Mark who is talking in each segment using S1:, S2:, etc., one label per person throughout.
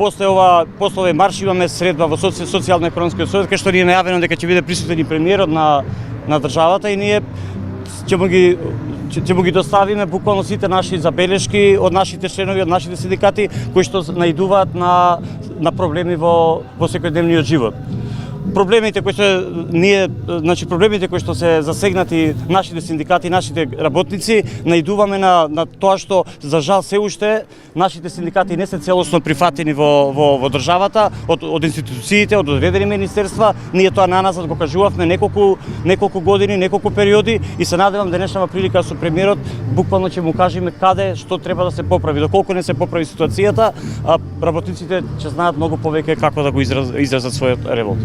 S1: после овој марш имаме средба во социјално-економскиот совет, кај што ни е најавено дека ќе биде присутен и премиерот на државата и ние ќе му ги доставиме буквално сите наши забелешки од нашите членови, од нашите синдикати кои што наидуваат на проблеми во секојдневниот живот. Проблемите кои што се засегнати нашите синдикати, нашите работници, наидуваме на тоа што за жал се уште нашите синдикати не се целосно прифатени во државата, од институциите, од одредени министерства. Ние тоа наназад го кажувавме неколку години, неколку периоди и се надевам денешната прилика со премиерот буквално ќе му кажеме каде што треба да се поправи. Доколку не се поправи ситуацијата, работниците ќе знаат многу повеќе како да го изразат својот револт.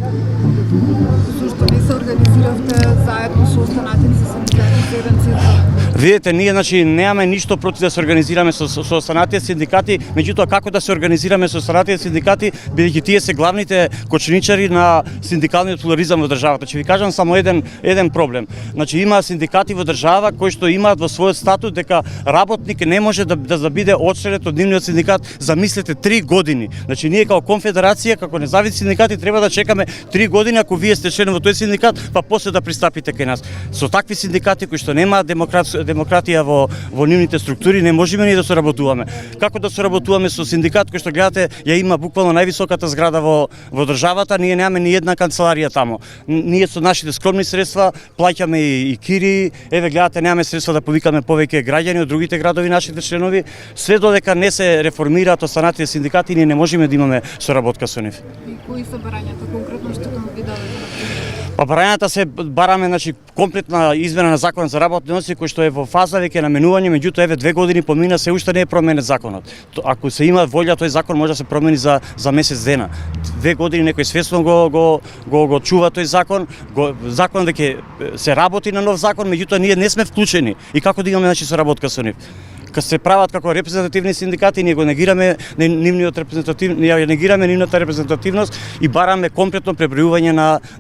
S2: Зошто не се организиравте заедно со останатите синдикати за еден центар?
S1: Видете, ние немаме ништо против да се организираме со останатите синдикати, меѓутоа како да се организираме со останатите синдикати, бидејќи тие се главните кочничари на синдикалниот плурализам во државата. Ќе ви кажам само еден проблем. Има синдикати во држава кои што имаат во својот статут дека работник не може да биде одстранет од нивниот синдикат, замислете 3 години. Ние како конфедерација, како независни синдикати треба да чекаме 3 години ако вие сте член во тој синдикат, па после да пристапите кај нас. Со такви синдикати кои што немаат демократија во нивните структури, не можеме ние да соработуваме. Како да соработуваме со синдикат кој што гледате ја има буквално највисоката зграда во државата, ние немаме ни една канцеларија таму. Ние со нашите скромни средства плаќаме и кири, гледате немаме средства да повикаме повеќе граѓани од другите градови нашите членови. Све додека не се реформираат останатите синдикати, ние не можеме да имаме соработка со нив.
S2: И кои се барањата конкретно што ги дадете?
S1: Барањата се бараме комплетна измена на законот за работни односи кој што е во фаза веќе наменување, меѓутоа 2 години помина се уште не е променет законот. Ако се има волја, тој закон може да се промени за месец дена. 2 години некој свесно го чува тој закон, законот дека се работи на нов закон, меѓутоа ние не сме вклучени. И како да имаме соработка со нив? Кога се прават како репрезентативни синдикати, ние го негираме нивната репрезентативност и бараме комплетно пребројување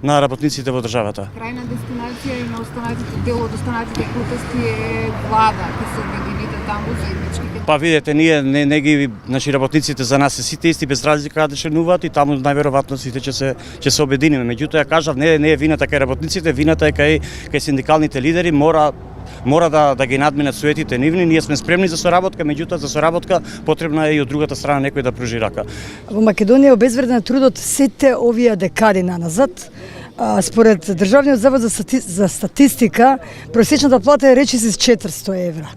S1: на работниците во државата.
S2: Крајна дестинација и на останатите дел од останатите протести е влада, ќе се обедините таму заеднички.
S1: Па видете, ние не ги работниците за нас се сите исти без разлика каде членуваат и таму најверојатно сите ќе се обединиме. Меѓутоа ја кажав, не е вината кај работниците, вината е кај синдикалните лидери, мора да ги надминат суетите нивни. Ние сме спремни за соработка, меѓутоа за соработка потребна е и од другата страна некој да пружи рака.
S3: Во Македонија обезвреден трудот сите овие декади наназад. Според Државниот завод за статистика, просечната плата е речиси 400 евра.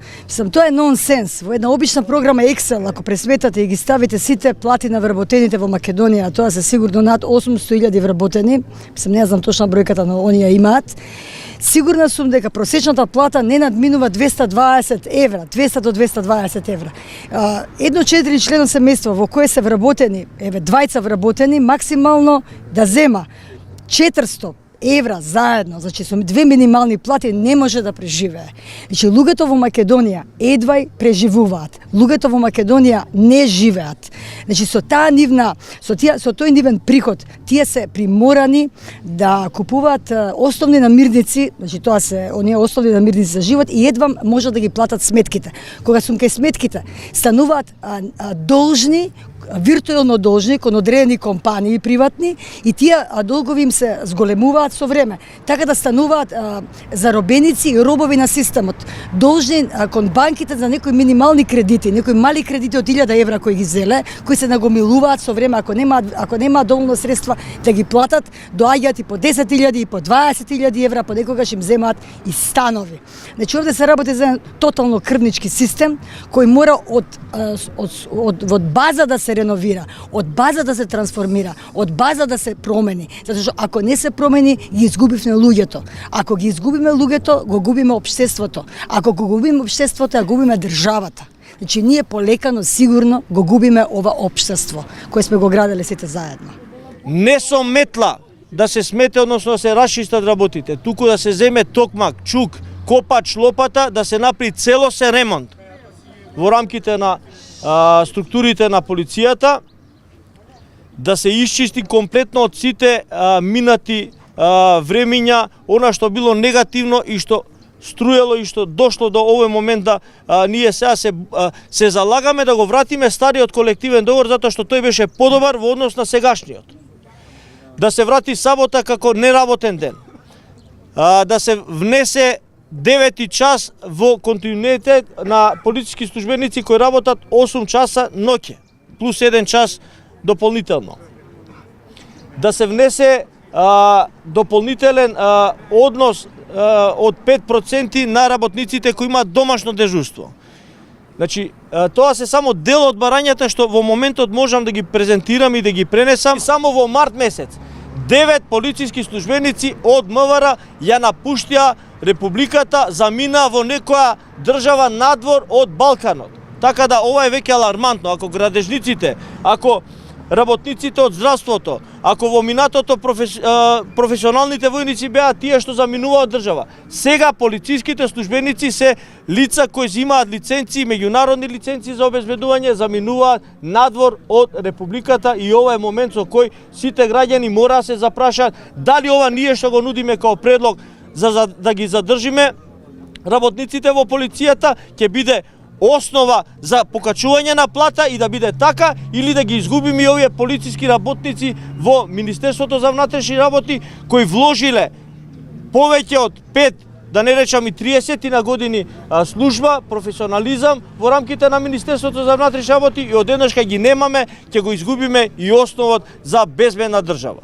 S3: Тоа е нонсенс. Во една обична програма Excel, ако пресметате и ги ставите сите плати на вработените во Македонија, тоа се сигурно над 800.000 вработени, не знам точна бројката, но оние имаат. Сигурна сум дека просечната плата не надминува 220 евра, 200 до 220 евра. Едно 4 члено семејство во кое се вработени, двајца вработени, максимално да зема 400 евра заедно, со 2 минимални плати не може да преживее. Луѓето во Македонија едвај преживуваат. Луѓето во Македонија не живеат. Со тој нивен приход, тие се приморани да купуваат основни намирници, тоа се оние основни намирници за живот и едва може да ги платат сметките. Кога сум кај сметките, стануваат должни, виртуелно должни кон одредени компании приватни и тие долгови им се зголемуваат со време, така да стануваат заробеници и робови на системот, должни кон банките за некои минимални кредити, некои мали кредити од 1000 евра кои ги зеле, кои се нагомилуваат со време, ако нема доволно средства да ги платат, доаѓаат и по 10.000 и по 20.000 евра, понекогаш им земаат и станови. Овде се работи за тотално крвнички систем кој мора од база да се реновира, од база да се трансформира, од база да се промени. Затоа што ако не се промени, ги изгубивме луѓето. Ако ги изгубиме луѓето, го губиме општеството. Ако го губиме општеството, ја губиме државата. Ние полекано сигурно го губиме ова општество кое сме го градели сите заедно.
S4: Не со метла да се смете, односно да се расчистат работите, туку да се земе токмак, чук, копач, лопата, да се направи целосен ремонт во рамките на структурите на полицијата, да се исчисти комплетно од сите минати времиња, она што било негативно и што струело и што дошло до овој момент да ние сега се залагаме да го вратиме стариот колективен договор затоа што тој беше подобар во однос на сегашниот. Да се врати сабота како неработен ден. Да се внесе 9 час во континуитет на полициски службеници кои работат 8 часа ноќе, плюс 1 час дополнително. Да се внесе дополнителен однос од 5% на работниците кои имаат домашно дежурство. Значи, тоа се само дел од барањата што во моментот можам да ги презентирам и да ги пренесам. Само во март месец 9 полициски службеници од МВР ја напуштија Републиката, замина во некоја држава надвор од Балканот. Така да ова е веќе алармантно. Ако градежниците, ако работниците од здравството, ако во минатото професионалните војници беа тие што заминуваат држава, сега полициските службеници се лица кои имаат лиценци, меѓународни лиценци за обезбедување, заминуваат надвор од Републиката и ова е момент со кој сите граѓани мора да се запрашаат дали ова ние што го нудиме као предлог за да ги задржиме работниците во полицијата ќе биде основа за покачување на плата и да биде така, или да ги изгубиме и овие полициски работници во Министерството за внатрешни работи кои вложиле повеќе од 5, да не речам и 30 години служба, професионализам во рамките на Министерството за внатрешни работи и одеднаш кога ги немаме, ќе го изгубиме и основот за безбедна држава.